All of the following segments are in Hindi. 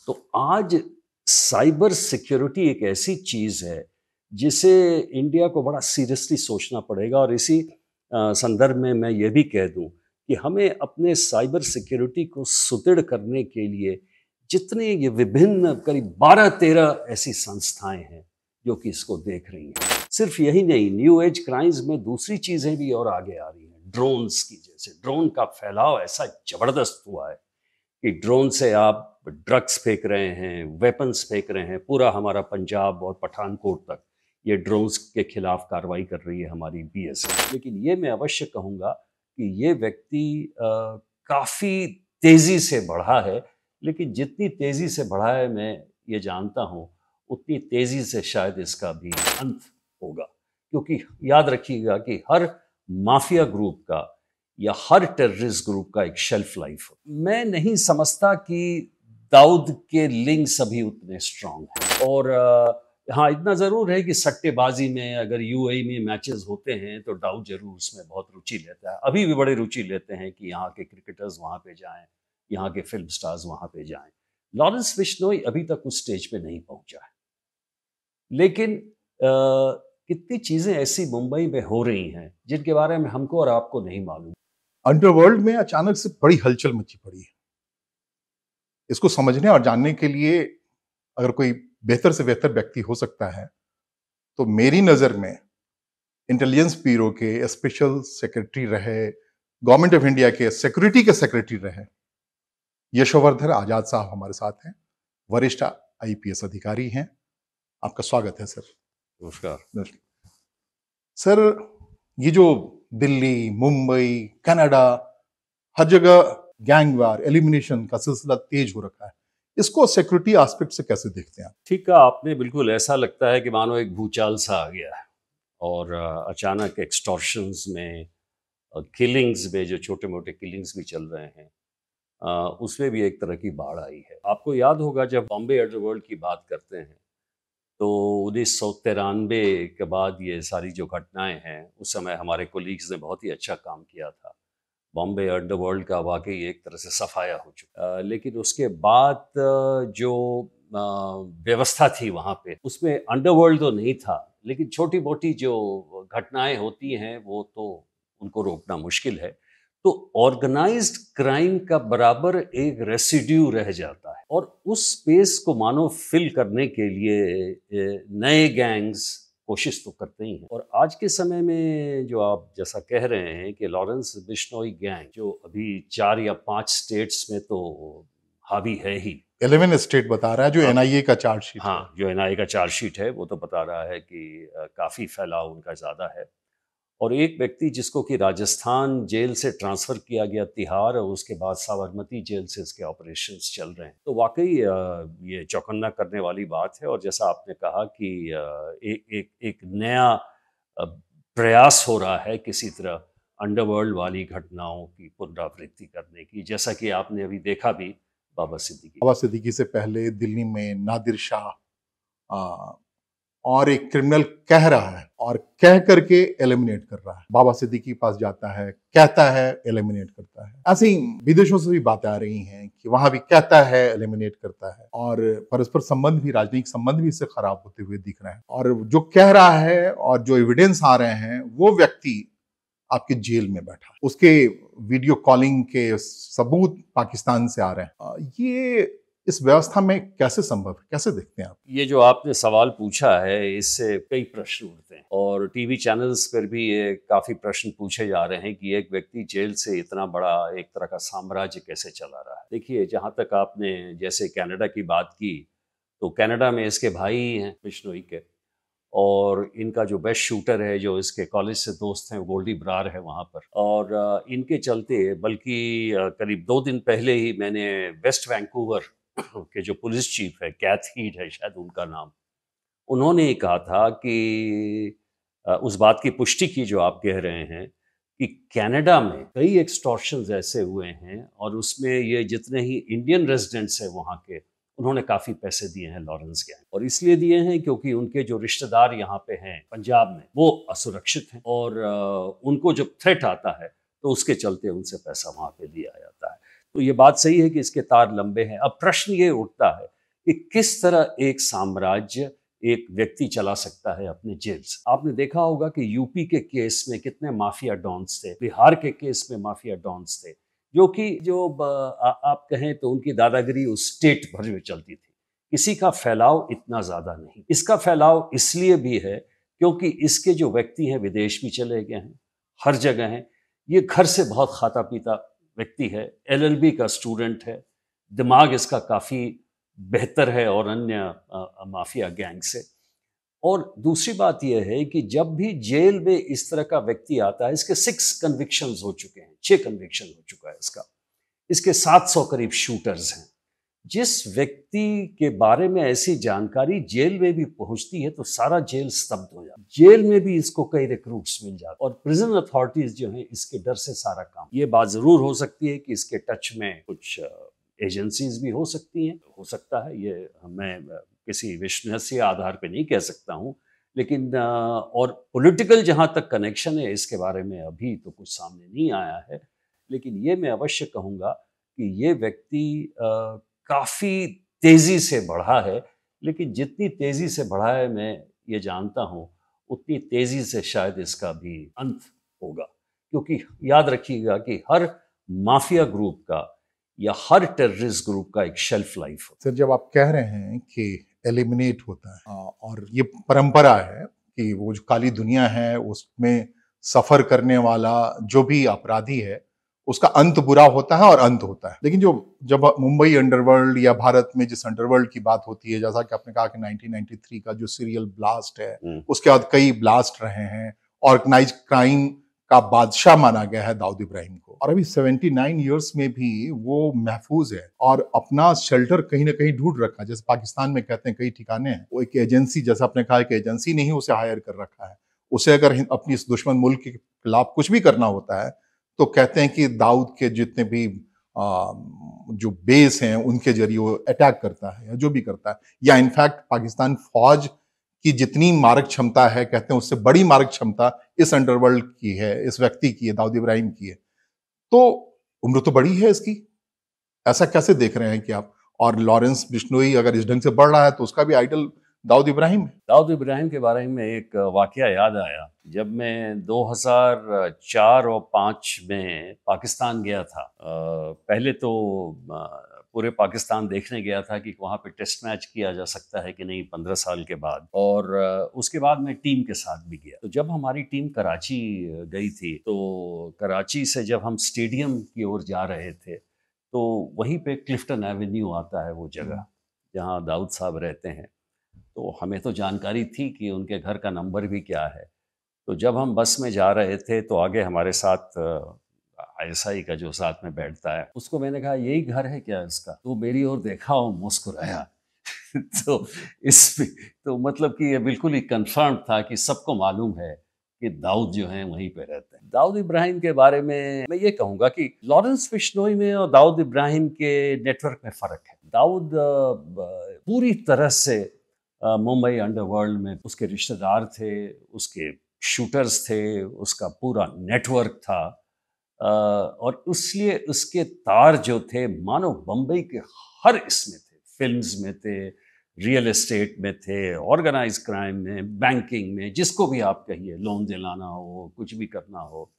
तो आज साइबर सिक्योरिटी एक ऐसी चीज़ है जिसे इंडिया को बड़ा सीरियसली सोचना पड़ेगा। और इसी संदर्भ में मैं ये भी कह दूं कि हमें अपने साइबर सिक्योरिटी को सुदृढ़ करने के लिए जितने ये विभिन्न करीब 12-13 ऐसी संस्थाएं हैं जो कि इसको देख रही हैं। सिर्फ यही नहीं, न्यू एज क्राइम्स में दूसरी चीज़ें भी और आगे आ रही हैं। ड्रोन्स की, जैसे ड्रोन का फैलाव ऐसा ज़बरदस्त हुआ है कि ड्रोन से आप ड्रग्स फेंक रहे हैं, वेपन्स फेंक रहे हैं। पूरा हमारा पंजाब और पठानकोट तक ये ड्रोन्स के खिलाफ कार्रवाई कर रही है हमारी बीएसएफ। लेकिन ये मैं अवश्य कहूँगा कि ये व्यक्ति काफ़ी तेज़ी से बढ़ा है, लेकिन जितनी तेज़ी से बढ़ा है मैं ये जानता हूँ उतनी तेज़ी से शायद इसका भी अंत होगा। क्योंकि याद रखिएगा कि हर माफिया ग्रुप का या हर टेररिस्ट ग्रुप का एक शेल्फ लाइफ हो। मैं नहीं समझता कि दाऊद के लिंक्स अभी उतने स्ट्रांग हैं। और हाँ, इतना ज़रूर है कि सट्टेबाजी में अगर यूएई में मैचेस होते हैं तो दाऊद जरूर उसमें बहुत रुचि लेता है। अभी भी बड़े रुचि लेते हैं कि यहाँ के क्रिकेटर्स वहाँ पे जाएं, यहाँ के फिल्म स्टार्स वहाँ पे जाएं। लॉरेंस बिश्नोई अभी तक उस स्टेज पे नहीं पहुंचा है। लेकिन कितनी चीज़ें ऐसी मुंबई में हो रही हैं जिनके बारे में हमको और आपको नहीं मालूम। अंडरवर्ल्ड में अचानक से बड़ी हलचल मची पड़ी है। इसको समझने और जानने के लिए अगर कोई बेहतर से बेहतर व्यक्ति हो सकता है तो मेरी नज़र में इंटेलिजेंस ब्यूरो के स्पेशल सेक्रेटरी रहे, गवर्नमेंट ऑफ इंडिया के सिक्योरिटी के सेक्रेटरी रहे यशोवर्धन आजाद साहब हमारे साथ हैं। वरिष्ठ आईपीएस अधिकारी हैं। आपका स्वागत है सर। नमस्कार सर। ये जो दिल्ली, मुंबई, कनाडा, हर जगह गैंगवार एलिमिनेशन का सिलसिला तेज हो रखा है, इसको सिक्योरिटी एस्पेक्ट से कैसे देखते हैं आप? ठीक है, आपने बिल्कुल ऐसा लगता है कि मानो एक भूचाल सा आ गया है और अचानक एक्सटॉर्शंस में, किलिंग्स में, जो छोटे मोटे किलिंग्स भी चल रहे हैं, उसमें भी एक तरह की बाढ़ आई है। आपको याद होगा जब बॉम्बे अंडरवर्ल्ड की बात करते हैं तो 1993 के बाद ये सारी जो घटनाएं हैं, उस समय हमारे कोलीग्स ने बहुत ही अच्छा काम किया था। बॉम्बे अंडरवर्ल्ड का वाकई एक तरह से सफाया हो चुका। लेकिन उसके बाद जो व्यवस्था थी वहाँ पे, उसमें अंडरवर्ल्ड तो नहीं था, लेकिन छोटी मोटी जो घटनाएं होती हैं वो तो उनको रोकना मुश्किल है। तो ऑर्गेनाइज्ड क्राइम का बराबर एक रेसिड्यू रह जाता है और उस स्पेस को मानो फिल करने के लिए नए गैंग्स कोशिश तो करते ही हैं। और आज के समय में जो आप जैसा कह रहे हैं कि लॉरेंस बिश्नोई गैंग जो अभी 4 या 5 स्टेट्स में तो हावी है ही। 11 स्टेट बता रहा है जो एनआईए का चार्जशीट है। हाँ, जो एनआईए का चार्जशीट है वो तो बता रहा है कि काफ़ी फैलाव उनका ज़्यादा है। और एक व्यक्ति जिसको कि राजस्थान जेल से ट्रांसफ़र किया गया तिहाड़, और उसके बाद साबरमती जेल से इसके ऑपरेशंस चल रहे हैं। तो वाकई ये चौकन्ना करने वाली बात है। और जैसा आपने कहा कि एक नया प्रयास हो रहा है किसी तरह अंडरवर्ल्ड वाली घटनाओं की पुनरावृत्ति करने की, जैसा कि आपने अभी देखा भी बाबा सिद्दीकी से पहले दिल्ली में नादिर शाह और एक क्रिमिनल कह रहा है और कह करके एलिमिनेट कर रहा है। बाबा सिद्दीकी के पास जाता है, कहता है, एलिमिनेट करता है। ऐसे ही विदेशों से भी बातें आ रही हैं कि वहां भी कहता है, एलिमिनेट करता है। और परस्पर संबंध भी, राजनीतिक संबंध भी इससे खराब होते हुए दिख रहे हैं। और जो कह रहा है और जो एविडेंस आ रहे हैं, वो व्यक्ति आपके जेल में बैठा, उसके वीडियो कॉलिंग के सबूत पाकिस्तान से आ रहे हैं। ये इस व्यवस्था में कैसे संभव है, कैसे देखते हैं आप? ये जो आपने सवाल पूछा है, इससे कई प्रश्न उठते हैं और टीवी चैनल्स पर भी ये काफ़ी प्रश्न पूछे जा रहे हैं कि एक व्यक्ति जेल से इतना बड़ा एक तरह का साम्राज्य कैसे चला रहा है। देखिए, जहाँ तक आपने जैसे कनाडा की बात की, तो कनाडा में इसके भाई हैं बिश्नोई के, और इनका जो बेस्ट शूटर है, जो इसके कॉलेज से दोस्त हैं, गोल्डी ब्रार है वहाँ पर। और इनके चलते, बल्कि करीब 2 दिन पहले ही मैंने वेस्ट वैंकूवर के जो पुलिस चीफ है, कैथ हीट है शायद उनका नाम, उन्होंने कहा था कि उस बात की पुष्टि की जो आप कह रहे हैं कि कनाडा में कई एक्सटॉर्शंस ऐसे हुए हैं और उसमें ये जितने ही इंडियन रेजिडेंट्स हैं वहाँ के, उन्होंने काफ़ी पैसे दिए हैं लॉरेंस गैंग। और इसलिए दिए हैं क्योंकि उनके जो रिश्तेदार यहाँ पे हैं पंजाब में, वो असुरक्षित हैं और उनको जब थ्रेट आता है तो उसके चलते उनसे पैसा वहाँ पे दिया जाता है। तो ये बात सही है कि इसके तार लंबे हैं। अब प्रश्न ये उठता है कि किस तरह एक साम्राज्य एक व्यक्ति चला सकता है अपने जेल से। आपने देखा होगा कि यूपी के केस में कितने माफिया डॉन्स थे, बिहार के केस में माफिया डॉन्स थे, जो कि आप कहें तो उनकी दादागिरी उस स्टेट भर में चलती थी। किसी का फैलाव इतना ज़्यादा नहीं। इसका फैलाव इसलिए भी है क्योंकि इसके जो व्यक्ति हैं विदेश भी चले गए हैं, हर जगह हैं। ये घर से बहुत खाता पीता व्यक्ति है, एलएलबी का स्टूडेंट है, दिमाग इसका काफ़ी बेहतर है और अन्य माफिया गैंग से। और दूसरी बात यह है कि जब भी जेल में इस तरह का व्यक्ति आता है, इसके 6 कन्विक्शंस हो चुके हैं, 6 कन्विक्शन हो चुका है इसका। इसके 700 करीब शूटर्स हैं। जिस व्यक्ति के बारे में ऐसी जानकारी जेल में भी पहुंचती है तो सारा जेल स्तब्ध हो जाता है। जेल में भी इसको कई रिक्रूट्स मिल जाते और प्रिजन अथॉरिटीज जो हैं इसके डर से सारा काम। ये बात जरूर हो सकती है कि इसके टच में कुछ एजेंसीज भी हो सकती हैं, हो सकता है, ये मैं किसी विश्वसनीय आधार पर नहीं कह सकता हूँ, लेकिन और पॉलिटिकल जहाँ तक कनेक्शन है इसके बारे में अभी तो कुछ सामने नहीं आया है। लेकिन ये मैं अवश्य कहूँगा कि ये व्यक्ति काफ़ी तेज़ी से बढ़ा है, लेकिन जितनी तेज़ी से बढ़ा है मैं ये जानता हूँ, उतनी तेज़ी से शायद इसका भी अंत होगा। क्योंकि याद रखिएगा कि हर माफिया ग्रुप का या हर टेररिस्ट ग्रुप का एक शेल्फ लाइफ होता है। सर, जब आप कह रहे हैं कि एलिमिनेट होता है और ये परंपरा है कि वो जो काली दुनिया है उसमें सफर करने वाला जो भी अपराधी है उसका अंत बुरा होता है और अंत होता है, लेकिन जब मुंबई अंडरवर्ल्ड या भारत में जिस अंडरवर्ल्ड की बात होती है, जैसा कि आपने कहा कि 1993 का जो सीरियल ब्लास्ट है, उसके बाद कई ब्लास्ट रहे हैं, ऑर्गेनाइज क्राइम का बादशाह माना गया है दाऊद इब्राहिम को, और अभी 79 इयर्स में भी वो महफूज है और अपना शेल्टर कहीं ना कहीं ढूंढ रखा है। जैसे पाकिस्तान में कहते हैं कई ठिकाने हैं, वो एक एजेंसी, जैसा आपने कहा कि एजेंसी ने ही उसे हायर कर रखा है। उसे अगर अपनी इस दुश्मन मुल्क के खिलाफ कुछ भी करना होता है तो कहते हैं कि दाऊद के जितने भी जो बेस हैं उनके जरिए वो अटैक करता है या जो भी करता है, या इनफैक्ट पाकिस्तान फौज की जितनी मारक क्षमता है कहते हैं उससे बड़ी मारक क्षमता इस अंडरवर्ल्ड की है, इस व्यक्ति की है, दाऊद इब्राहिम की है। तो उम्र तो बड़ी है इसकी, ऐसा कैसे देख रहे हैं कि आप? और लॉरेंस बिश्नोई अगर इस ढंग से बढ़ रहा है तो उसका भी आइडल दाऊद इब्राहिम है। दाऊद इब्राहिम के बारे में एक वाकया याद आया। जब मैं 2004 और 5 में पाकिस्तान गया था, पहले तो पूरे पाकिस्तान देखने गया था कि वहाँ पे टेस्ट मैच किया जा सकता है कि नहीं 15 साल के बाद, और उसके बाद मैं टीम के साथ भी गया। तो जब हमारी टीम कराची गई थी तो कराची से जब हम स्टेडियम की ओर जा रहे थे तो वहीं पे क्लिफ्टन एवेन्यू आता है, वो जगह जहाँ दाऊद साहब रहते हैं। तो हमें तो जानकारी थी कि उनके घर का नंबर भी क्या है। तो जब हम बस में जा रहे थे तो आगे हमारे साथ आईएसआई का जो साथ में बैठता है, उसको मैंने कहा यही घर है क्या इसका? तो मेरी ओर देखा और मुस्कुराया। तो इसमें तो मतलब कि ये बिल्कुल ही कंफर्म था कि सबको मालूम है कि दाऊद जो है वहीं पे रहते हैं। दाऊद इब्राहिम के बारे में मैं ये कहूँगा कि लॉरेंस बिश्नोई में और दाऊद इब्राहिम के नेटवर्क में फ़र्क है। दाऊद पूरी तरह से मुंबई अंडरवर्ल्ड में उसके रिश्तेदार थे, उसके शूटर्स थे, उसका पूरा नेटवर्क था, और इसलिए उसके तार जो थे मानो बम्बई के हर इसमें थे, फिल्म्स में थे, रियल एस्टेट में थे, ऑर्गेनाइज क्राइम में, बैंकिंग में, जिसको भी आप कहिए, लोन दिलाना हो, कुछ भी करना हो,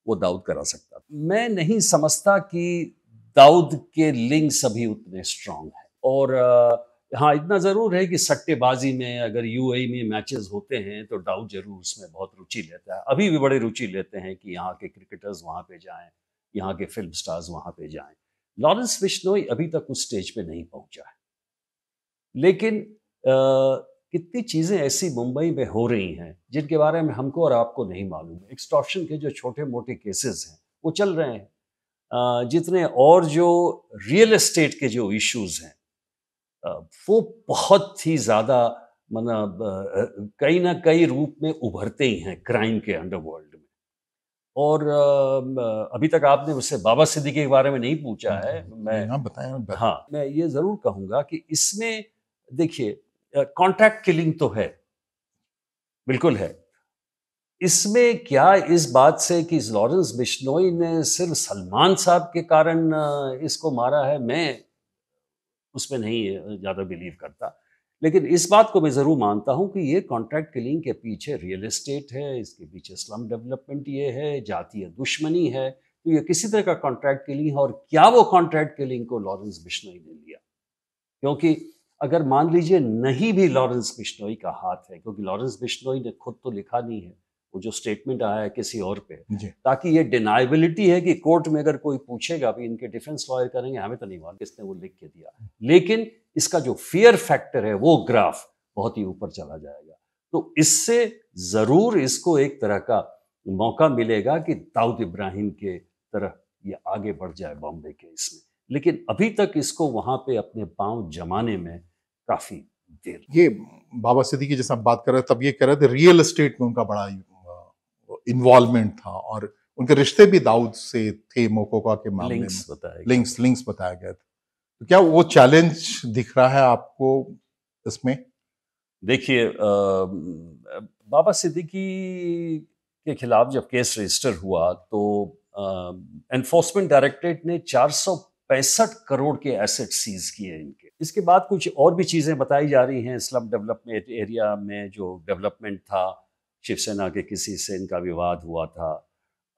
वो दाऊद करा सकता था। मैं नहीं समझता कि दाऊद के लिंक्स अभी उतने स्ट्रांग हैं। और हाँ, इतना ज़रूर है कि सट्टेबाजी में अगर यूएई में मैचेस होते हैं तो दाऊद जरूर उसमें बहुत रुचि लेता है, अभी भी बड़े रुचि लेते हैं कि यहाँ के क्रिकेटर्स वहाँ पे जाएं, यहाँ के फिल्म स्टार्स वहाँ पे जाएं। लॉरेंस बिश्नोई अभी तक उस स्टेज पे नहीं पहुँचा है, लेकिन कितनी चीज़ें ऐसी मुंबई में हो रही हैं जिनके बारे में हमको और आपको नहीं मालूम है। एक्सटॉर्शन के जो छोटे मोटे केसेस हैं वो चल रहे हैं, जितने और जो रियल एस्टेट के जो इश्यूज हैं वो बहुत ही ज़्यादा मतलब कहीं ना कई रूप में उभरते ही हैं क्राइम के अंडरवर्ल्ड में। और अभी तक आपने मुझसे बाबा सिद्दीकी के बारे में नहीं पूछा है। मैं बताएं। हाँ, मैं ये ज़रूर कहूँगा कि इसमें देखिए कॉन्ट्रैक्ट किलिंग तो है, बिल्कुल है। इसमें क्या इस बात से कि लॉरेंस बिश्नोई ने सिर्फ सलमान साहब के कारण इसको मारा है, मैं उसमें नहीं ज़्यादा बिलीव करता। लेकिन इस बात को मैं ज़रूर मानता हूँ कि ये कॉन्ट्रैक्ट किलिंग के पीछे रियल एस्टेट है, इसके पीछे स्लम डेवलपमेंट ये है, जातीय दुश्मनी है। तो ये किसी तरह का कॉन्ट्रैक्ट किलिंग है, और क्या वो कॉन्ट्रैक्ट किलिंग को लॉरेंस बिश्नोई ने लिया? क्योंकि अगर मान लीजिए नहीं भी लॉरेंस बिश्नोई का हाथ है, क्योंकि लॉरेंस बिश्नोई ने खुद तो लिखा नहीं है, वो जो स्टेटमेंट आया है किसी और पे, जी। ताकि ये डिनाइबिलिटी है कि कोर्ट में अगर कोई पूछेगा भी, इनके डिफेंस लॉयर करेंगे हमें तो नहीं मालूम किसने वो लिख के दिया, लेकिन इसका जो फियर फैक्टर है वो ग्राफ बहुत ही ऊपर चला जाएगा। तो इससे जरूर इसको एक तरह का मौका मिलेगा कि दाऊद इब्राहिम के तरह ये आगे बढ़ जाए बॉम्बे केस में, लेकिन अभी तक इसको वहां पे अपने पांव जमाने में काफी देर। ये बाबा सिद्दीकी जैसा आप बात कर रहे थे, तब ये कह रहे थे रियल एस्टेट में उनका बड़ा इन्वॉल्वमेंट था, और उनके रिश्ते भी दाऊद से थे मोकोका के मामले में। लिंक्स बताया गया था। तो क्या वो चैलेंज दिख रहा है आपको इसमें? देखिए, बाबा सिद्दीकी के खिलाफ जब केस रजिस्टर हुआ तो एनफोर्समेंट डायरेक्टरेट ने 465 करोड़ के एसेट सीज किए इनके। इसके बाद कुछ और भी चीज़ें बताई जा रही हैं। स्लम डेवलपमेंट एरिया में जो डेवलपमेंट था, शिवसेना के किसी से इनका विवाद हुआ था।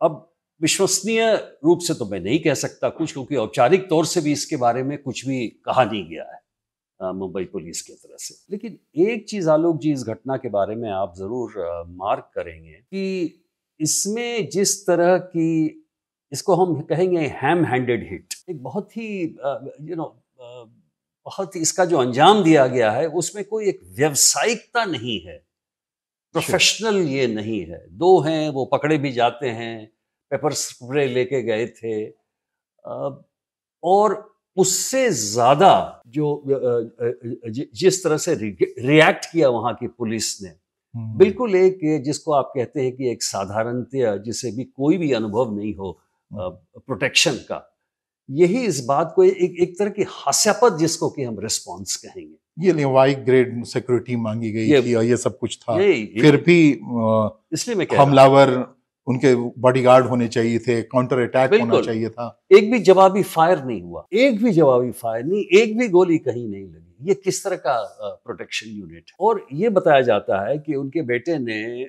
अब विश्वसनीय रूप से तो मैं नहीं कह सकता कुछ, क्योंकि औपचारिक तौर से भी इसके बारे में कुछ भी कहा नहीं गया है मुंबई पुलिस की तरफ से। लेकिन एक चीज़ आलोक जी, इस घटना के बारे में आप ज़रूर मार्क करेंगे कि इसमें जिस तरह की, इसको हम कहेंगे हैम हैंडेड हिट, एक बहुत ही बहुत ही इसका जो अंजाम दिया गया है उसमें कोई एक व्यावसायिकता नहीं है, प्रोफेशनल ये नहीं है। दो हैं, वो पकड़े भी जाते हैं, पेपर स्प्रे लेके गए थे, और उससे ज्यादा जो जिस तरह से रिएक्ट किया वहां की पुलिस ने, बिल्कुल एक जिसको आप कहते हैं कि एक साधारणतया जिसे भी कोई भी अनुभव नहीं हो प्रोटेक्शन का, यही इस बात को एक तरह की हास्यास्पद जिसको कि हम रिस्पॉन्स कहेंगे। ये वाई ग्रेड सिक्योरिटी मांगी गई थी और ये सब कुछ था, फिर भी इसलिए मैं हमलावर उनके बॉडीगार्ड होने चाहिए थे, काउंटर अटैक होना चाहिए था। एक भी जवाबी फायर नहीं हुआ, एक भी जवाबी फायर नहीं, एक भी गोली कहीं नहीं लगी। ये किस तरह का प्रोटेक्शन यूनिट? और ये बताया जाता है कि उनके बेटे ने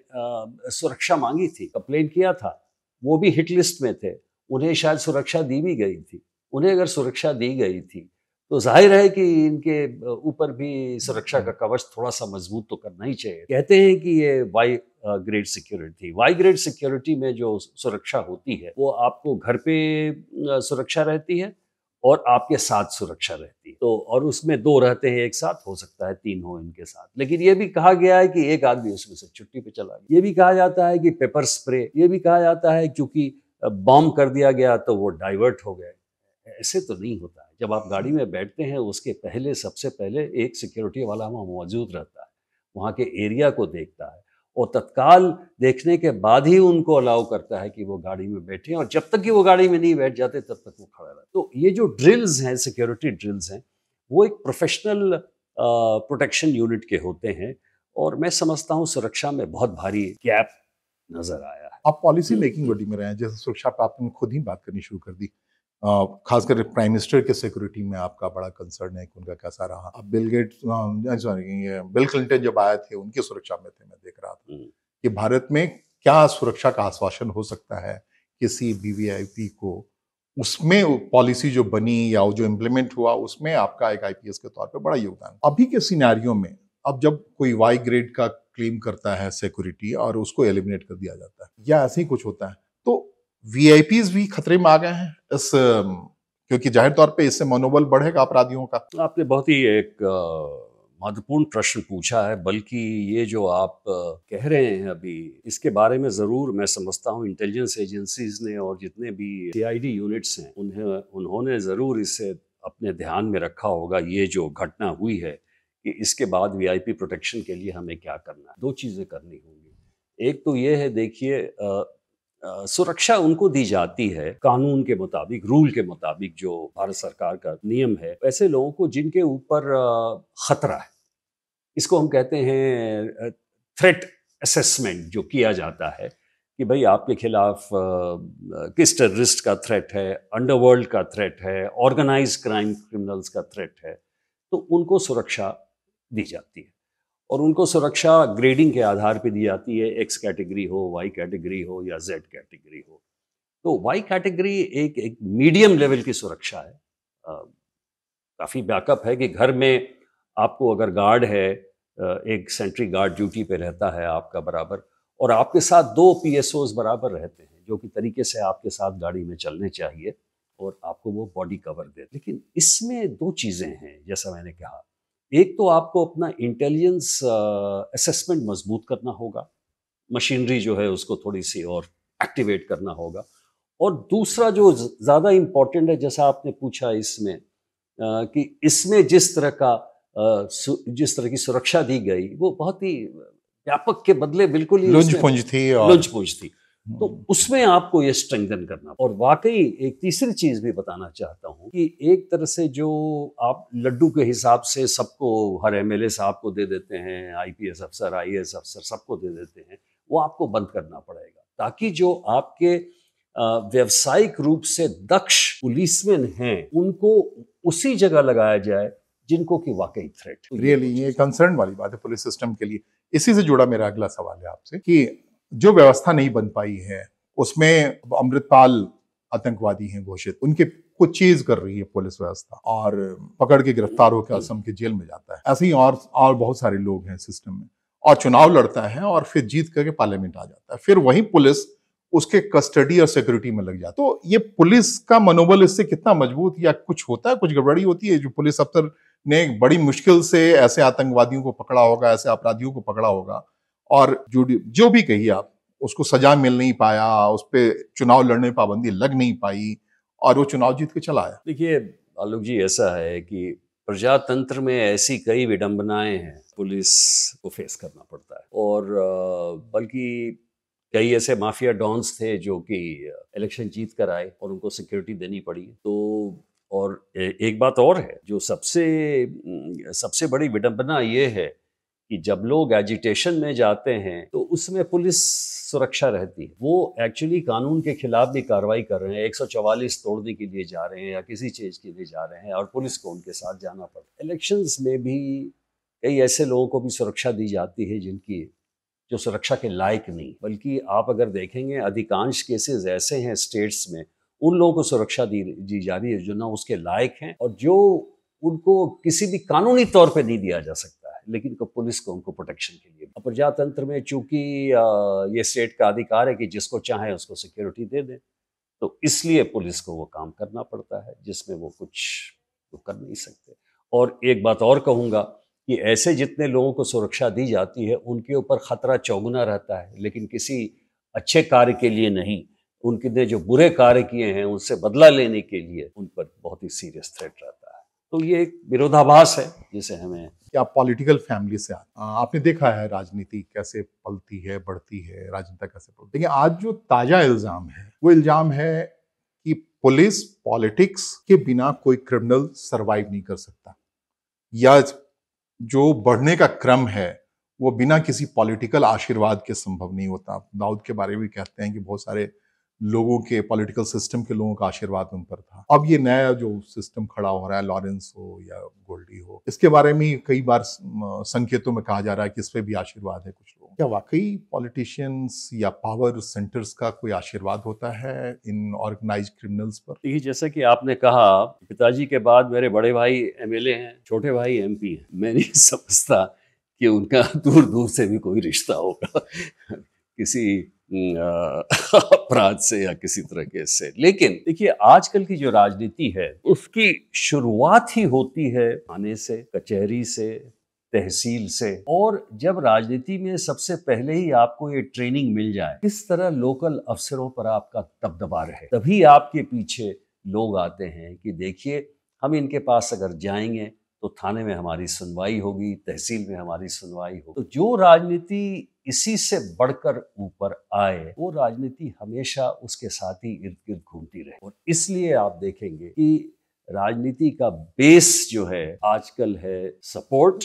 सुरक्षा मांगी थी, कंप्लेन किया था, वो भी हिट लिस्ट में थे, उन्हें शायद सुरक्षा दी भी गई थी। उन्हें अगर सुरक्षा दी गई थी तो जाहिर है कि इनके ऊपर भी सुरक्षा का कवच थोड़ा सा मजबूत तो करना ही चाहिए। कहते हैं कि ये Y grade security, Y grade security में जो सुरक्षा होती है वो आपको घर पे सुरक्षा रहती है और आपके साथ सुरक्षा रहती है। तो और उसमें दो रहते हैं एक साथ, हो सकता है तीन हो इनके साथ। लेकिन ये भी कहा गया है कि एक आदमी उसमें से छुट्टी पे चला गया। ये भी कहा जाता है कि पेपर स्प्रे, ये भी कहा जाता है क्योंकि बॉम्ब कर दिया गया तो वो डाइवर्ट हो गए। ऐसे तो नहीं होता है। जब आप गाड़ी में बैठते हैं उसके पहले, सबसे पहले एक सिक्योरिटी वाला वहाँ मौजूद रहता है, वहाँ के एरिया को देखता है और तत्काल देखने के बाद ही उनको अलाउ करता है कि वो गाड़ी में बैठे, और जब तक कि वो गाड़ी में नहीं बैठ जाते तब तक वो खड़ा रहता है। तो ये जो ड्रिल्स हैं, सिक्योरिटी ड्रिल्स हैं, वो एक प्रोफेशनल प्रोटेक्शन यूनिट के होते हैं, और मैं समझता हूँ सुरक्षा में बहुत भारी गैप नजर आया है। आप पॉलिसी मेकिंग बॉडी में रहे हैं, जैसे सुरक्षा पे आपने खुद ही बात करनी शुरू कर दी, खासकर प्राइम मिनिस्टर के सिक्योरिटी में आपका बड़ा कंसर्न है कि उनका कैसा रहा। अब बिल क्लिंटन जब आए थे उनकी सुरक्षा में थे, मैं देख रहा था कि भारत में क्या सुरक्षा का आश्वासन हो सकता है किसी वीवीआईपी को, उसमें पॉलिसी जो बनी या जो इम्प्लीमेंट हुआ उसमें आपका एक आईपीएस के तौर पे बड़ा योगदान। अभी के सिनेरियो में अब जब कोई वाई ग्रेड का क्लेम करता है सिक्योरिटी और उसको एलिमिनेट कर दिया जाता है या ऐसे ही कुछ होता है, तो वीआईपीज भी खतरे में आ गए हैं इस, क्योंकि जाहिर तौर पे इससे मनोबल बढ़ेगा अपराधियों का। आपने बहुत ही एक महत्वपूर्ण प्रश्न पूछा है, बल्कि ये जो आप कह रहे हैं अभी, इसके बारे में ज़रूर मैं समझता हूँ इंटेलिजेंस एजेंसीज ने और जितने भी सीआईडी यूनिट्स हैं उन्होंने ज़रूर इसे अपने ध्यान में रखा होगा, ये जो घटना हुई है, कि इसके बाद वीआईपी प्रोटेक्शन के लिए हमें क्या करना है। दो चीज़ें करनी होंगी। एक तो ये है, देखिए, सुरक्षा उनको दी जाती है कानून के मुताबिक, रूल के मुताबिक, जो भारत सरकार का नियम है, ऐसे लोगों को जिनके ऊपर खतरा है। इसको हम कहते हैं थ्रेट असेसमेंट, जो किया जाता है कि भाई आपके खिलाफ किस टेररिस्ट का थ्रेट है, अंडरवर्ल्ड का थ्रेट है, ऑर्गेनाइज्ड क्राइम क्रिमिनल्स का थ्रेट है। तो उनको सुरक्षा दी जाती है। और उनको सुरक्षा ग्रेडिंग के आधार पर दी जाती है, एक्स कैटेगरी हो, वाई कैटेगरी हो या जेड कैटेगरी हो। तो वाई कैटेगरी एक मीडियम लेवल की सुरक्षा है। काफ़ी बैकअप है कि घर में आपको अगर गार्ड है, एक सेंट्री गार्ड ड्यूटी पे रहता है आपका बराबर, और आपके साथ 2 पीएसओज बराबर रहते हैं जो कि तरीके से आपके साथ गाड़ी में चलने चाहिए और आपको वो बॉडी कवर दे। लेकिन इसमें 2 चीज़ें हैं जैसा मैंने कहा। एक तो आपको अपना इंटेलिजेंस असेसमेंट मजबूत करना होगा, मशीनरी जो है उसको थोड़ी सी और एक्टिवेट करना होगा। और दूसरा जो ज़्यादा इम्पोर्टेंट है, जैसा आपने पूछा इसमें कि इसमें जिस तरह की सुरक्षा दी गई वो बहुत ही व्यापक के बदले बिल्कुल ही लुंज-पुंज थी और लुंज-पुंज थी। तो उसमें आपको ये स्ट्रेंथन करना। और वाकई एक तीसरी चीज़ भी बताना चाहता हूँ कि एक तरह से जो आप लड्डू के हिसाब से सबको, हर एमएलए साहब को दे देते हैं, आईपीएस अफसर, आईएएस अफसर सबको दे देते हैं, वो आपको बंद करना पड़ेगा, ताकि जो आपके व्यावसायिक रूप से दक्ष पुलिसमैन हैं उनको उसी जगह लगाया जाए जिनको कि वाकई थ्रेट। रियली ये कंसर्न वाली बात है पुलिस सिस्टम के लिए। इसी से जुड़ा मेरा अगला सवाल है आपसे कि जो व्यवस्था नहीं बन पाई है उसमें अमृतपाल आतंकवादी हैं घोषित, उनके कुछ चीज कर रही है पुलिस व्यवस्था और पकड़ के गिरफ्तार होकर असम के जेल में जाता है। ऐसे ही और बहुत सारे लोग हैं सिस्टम में, और चुनाव लड़ता है और फिर जीत करके पार्लियामेंट आ जाता है, फिर वही पुलिस उसके कस्टडी और सिक्योरिटी में लग जाता है। तो ये पुलिस का मनोबल इससे कितना मजबूत, या कुछ होता है, कुछ गड़बड़ी होती है जो पुलिस अफसर ने बड़ी मुश्किल से ऐसे आतंकवादियों को पकड़ा होगा, ऐसे अपराधियों को पकड़ा होगा, और जो भी कहिए आप, उसको सजा मिल नहीं पाया, उस पर चुनाव लड़ने पाबंदी लग नहीं पाई और वो चुनाव जीत के चला आया। देखिए आलोक जी, ऐसा है कि प्रजातंत्र में ऐसी कई विडंबनाएं हैं, पुलिस को फेस करना पड़ता है। और बल्कि कई ऐसे माफिया डॉन्स थे जो कि इलेक्शन जीत कर आए और उनको सिक्योरिटी देनी पड़ी। तो और एक बात और है जो सबसे बड़ी विडंबना ये है कि जब लोग एजिटेशन में जाते हैं तो उसमें पुलिस सुरक्षा रहती है। वो एक्चुअली कानून के खिलाफ भी कार्रवाई कर रहे हैं, 144 तोड़ने के लिए जा रहे हैं या किसी चीज़ के लिए जा रहे हैं, और पुलिस को उनके साथ जाना पड़ता है। इलेक्शंस में भी कई ऐसे लोगों को भी सुरक्षा दी जाती है जो सुरक्षा के लायक नहीं। बल्कि आप अगर देखेंगे अधिकांश केसेस ऐसे हैं स्टेट्स में, उन लोगों को सुरक्षा दी जा रही है जो ना उसके लायक हैं और जो उनको किसी भी कानूनी तौर पे नहीं दिया जा सकता है, लेकिन पुलिस को उनको प्रोटेक्शन के लिए। प्रजातंत्र में चूंकि ये स्टेट का अधिकार है कि जिसको चाहे उसको सिक्योरिटी दे दें, तो इसलिए पुलिस को वो काम करना पड़ता है जिसमें वो कुछ तो कर नहीं सकते। और एक बात और कहूँगा कि ऐसे जितने लोगों को सुरक्षा दी जाती है उनके ऊपर खतरा चौगुना रहता है, लेकिन किसी अच्छे कार्य के लिए नहीं। उनके जो बुरे कार्य किए हैं उनसे बदला लेने के लिए उन पर बहुत ही सीरियस थ्रेट रहता है। तो ये एक विरोधाभास है जिसे हमें। क्या पॉलिटिकल फैमिली से आपने देखा है राजनीति कैसे पलती है, बढ़ती है, राजनीति कैसे पलती है। लेकिन आज जो ताजा इल्जाम है वो इल्जाम है कि पुलिस पॉलिटिक्स के बिना कोई क्रिमिनल सरवाइव नहीं कर सकता, या जो बढ़ने का क्रम है वो बिना किसी पॉलिटिकल आशीर्वाद के संभव नहीं होता। दाऊद के बारे में भी कहते हैं कि बहुत सारे लोगों के, पॉलिटिकल सिस्टम के लोगों का आशीर्वाद उन पर था। अब ये नया जो सिस्टम खड़ा हो रहा है, लॉरेंस हो या गोल्डी हो, इसके बारे में कई बार संकेतों में कहा जा रहा है कि इस पे भी आशीर्वाद है कुछ लोगों। क्या वाकई पॉलिटिशियंस या पावर सेंटर्स का कोई आशीर्वाद होता है इन ऑर्गेनाइज्ड क्रिमिनल्स पर? देखिए, जैसा कि आपने कहा, पिताजी के बाद मेरे बड़े भाई एमएलए हैं, छोटे भाई एमपी हैं। मैं नहीं समझता कि उनका दूर दूर से भी कोई रिश्ता होगा किसी अपराध से या किसी तरह के से। लेकिन देखिए, आजकल की जो राजनीति है उसकी शुरुआत ही होती है थाने से, कचहरी से, तहसील से। और जब राजनीति में सबसे पहले ही आपको ये ट्रेनिंग मिल जाए किस तरह लोकल अफसरों पर आपका दबदबा रहे, तभी आपके पीछे लोग आते हैं कि देखिए हम इनके पास अगर जाएंगे तो थाने में हमारी सुनवाई होगी, तहसील में हमारी सुनवाई होगी। तो जो राजनीति इसी से बढ़कर ऊपर आए वो राजनीति हमेशा उसके साथ ही इर्द गिर्द घूमती रहे। और इसलिए आप देखेंगे कि राजनीति का बेस जो है आजकल है सपोर्ट।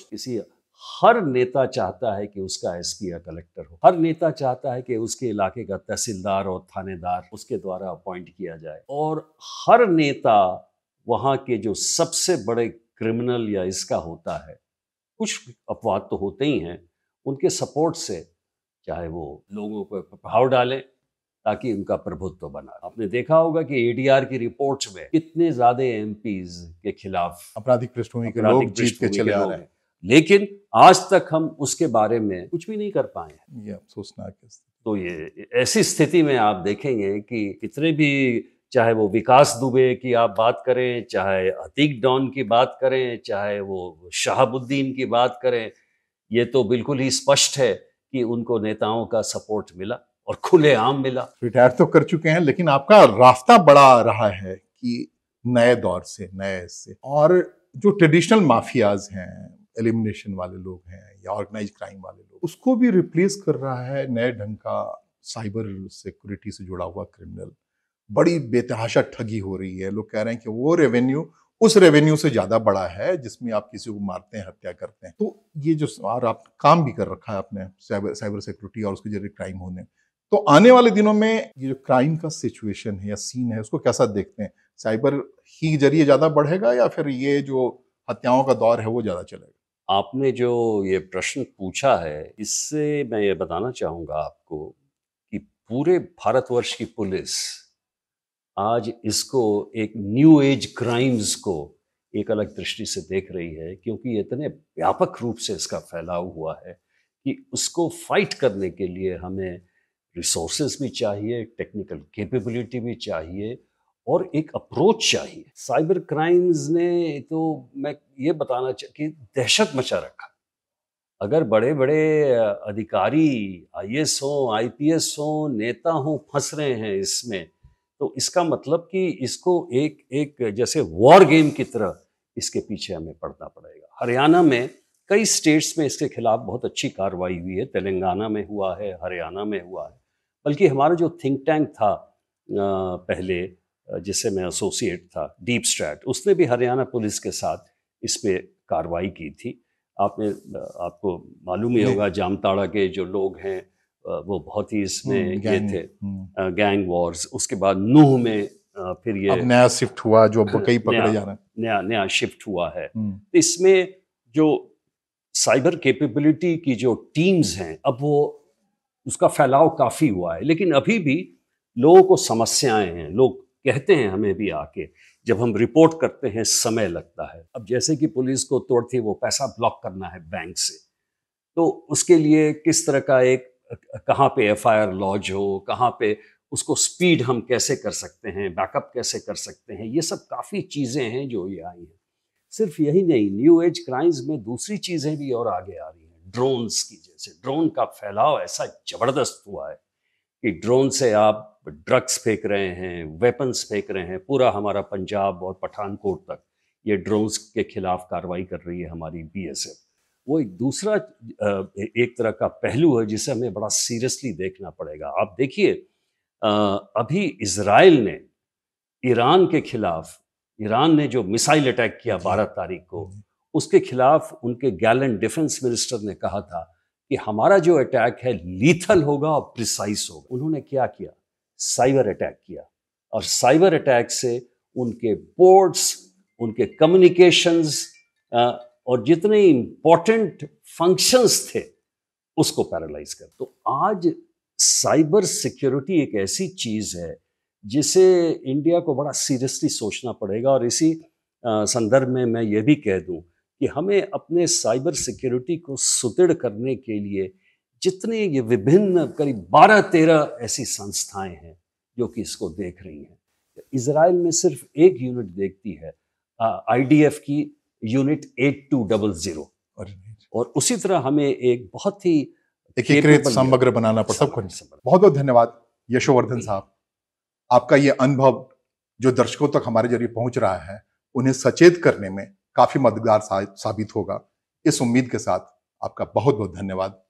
हर नेता चाहता है कि उसका एसपी या कलेक्टर हो, हर नेता चाहता है कि उसके इलाके का तहसीलदार और थानेदार उसके द्वारा अपॉइंट किया जाए, और हर नेता वहाँ के जो सबसे बड़े क्रिमिनल या इसका होता है, कुछ अपवाद तो होते ही हैं, उनके सपोर्ट से चाहे वो लोगों पर प्रभाव डालें ताकि उनका प्रभुत्व बना। आपने देखा होगा कि एडीआर की रिपोर्ट्स में कितने ज्यादा एमपीज के खिलाफ आपराधिक पृष्ठभूमि के लोग आपराधिक जीत के पृष्ठभूमि चले के आ लोग रहे हैं। हैं, लेकिन आज तक हम उसके बारे में कुछ भी नहीं कर पाए हैं। ये अफसोसनाक है। तो ये ऐसी स्थिति में आप देखेंगे कि कितने भी, चाहे वो विकास दुबे की आप बात करें, चाहे अतीक डॉन की बात करें, चाहे वो शहाबुद्दीन की बात करें, ये तो बिल्कुल ही स्पष्ट है कि उनको नेताओं का सपोर्ट मिला और खुलेआम मिला। रिटायर तो कर चुके हैं, लेकिन आपका रास्ता बड़ा रहा है कि नए दौर से, नए से, और जो ट्रेडिशनल माफियाज हैं, एलिमिनेशन वाले लोग हैं या ऑर्गेनाइज क्राइम वाले लोग, उसको भी रिप्लेस कर रहा है नए ढंग का साइबर सिक्योरिटी से जुड़ा हुआ क्रिमिनल। बड़ी बेतहाशा ठगी हो रही है। लोग कह रहे हैं कि वो रेवेन्यू उस रेवेन्यू से ज्यादा बड़ा है जिसमें आप किसी को मारते हैं, हत्या करते हैं। तो ये जो, और आप काम भी कर रखा है आपने साइबर सिक्योरिटी और उसके जरिए क्राइम होने, तो आने वाले दिनों में ये जो क्राइम का सिचुएशन है या सीन है, उसको कैसा देखते हैं? साइबर ही जरिए ज्यादा बढ़ेगा या फिर ये जो हत्याओं का दौर है वो ज्यादा चलेगा? आपने जो ये प्रश्न पूछा है, इससे मैं ये बताना चाहूँगा आपको कि पूरे भारतवर्ष की पुलिस आज इसको एक न्यू एज क्राइम्स को एक अलग दृष्टि से देख रही है, क्योंकि ये इतने व्यापक रूप से इसका फैलाव हुआ है कि उसको फाइट करने के लिए हमें रिसोर्सेज भी चाहिए, टेक्निकल कैपेबिलिटी भी चाहिए और एक अप्रोच चाहिए। साइबर क्राइम्स ने तो, मैं ये बताना कि दहशत मचा रखा। अगर बड़े बड़े अधिकारी आईएएस हों, आईपीएस हों, नेता हों, फंस रहे हैं इसमें, तो इसका मतलब कि इसको एक एक जैसे वॉर गेम की तरह इसके पीछे हमें पड़ना पड़ेगा। हरियाणा में कई स्टेट्स में इसके खिलाफ बहुत अच्छी कार्रवाई हुई है, तेलंगाना में हुआ है, हरियाणा में हुआ है। बल्कि हमारा जो थिंक टैंक था पहले, जिससे मैं एसोसिएट था, डीप स्ट्रैट, उसने भी हरियाणा पुलिस के साथ इस पे कार्रवाई की थी। आपको मालूम ही होगा, जामताड़ा के जो लोग हैं वो बहुत ही इसमें ये थे, गैंग वॉर्स। उसके बाद नूह में फिर ये अब नया शिफ्ट हुआ जो कई पकड़े जा रहे हैं, नया शिफ्ट हुआ है। इसमें जो साइबर कैपेबिलिटी की जो टीम्स हैं, अब वो उसका फैलाव काफी हुआ है, लेकिन अभी भी लोगों को समस्याएं हैं। लोग कहते हैं हमें भी आके, जब हम रिपोर्ट करते हैं समय लगता है। अब जैसे कि पुलिस को तुरंत ही वो पैसा ब्लॉक करना है बैंक से, तो उसके लिए किस तरह का एक, कहाँ पे एफआईआर लॉज हो, कहाँ पे उसको स्पीड हम कैसे कर सकते हैं, बैकअप कैसे कर सकते हैं, ये सब काफ़ी चीज़ें हैं जो ये आई हैं। सिर्फ यही नहीं, न्यू एज क्राइम्स में दूसरी चीज़ें भी और आगे आ रही हैं। ड्रोन्स की, जैसे ड्रोन का फैलाव ऐसा ज़बरदस्त हुआ है कि ड्रोन से आप ड्रग्स फेंक रहे हैं, वेपन्स फेंक रहे हैं। पूरा हमारा पंजाब और पठानकोट तक ये ड्रोन्स के खिलाफ कार्रवाई कर रही है हमारी बीएसएफ। वो एक दूसरा एक तरह का पहलू है जिसे हमें बड़ा सीरियसली देखना पड़ेगा। आप देखिए, अभी इजराइल ने ईरान के खिलाफ, ईरान ने जो मिसाइल अटैक किया 12 तारीख को, उसके खिलाफ उनके गैलेंट डिफेंस मिनिस्टर ने कहा था कि हमारा जो अटैक है लीथल होगा और प्रिसाइज होगा। उन्होंने क्या किया? साइबर अटैक किया, और साइबर अटैक से उनके पोर्ट्स, उनके कम्युनिकेशंस और जितने इंपॉर्टेंट फंक्शंस थे उसको पैरालाइज कर। तो आज साइबर सिक्योरिटी एक ऐसी चीज है जिसे इंडिया को बड़ा सीरियसली सोचना पड़ेगा। और इसी संदर्भ में मैं ये भी कह दूं कि हमें अपने साइबर सिक्योरिटी को सुदृढ़ करने के लिए जितने ये विभिन्न करीब 12-13 ऐसी संस्थाएं हैं जो कि इसको देख रही हैं। इजराइल में सिर्फ एक यूनिट देखती है, आईडीएफ की यूनिट 8200, और उसी तरह हमें एक बहुत ही एकीकृत समग्र बनाना पड़ता है। बहुत बहुत धन्यवाद यशोवर्धन साहब। आपका ये अनुभव जो दर्शकों तक हमारे जरिए पहुंच रहा है, उन्हें सचेत करने में काफी मददगार साबित होगा। इस उम्मीद के साथ आपका बहुत बहुत धन्यवाद।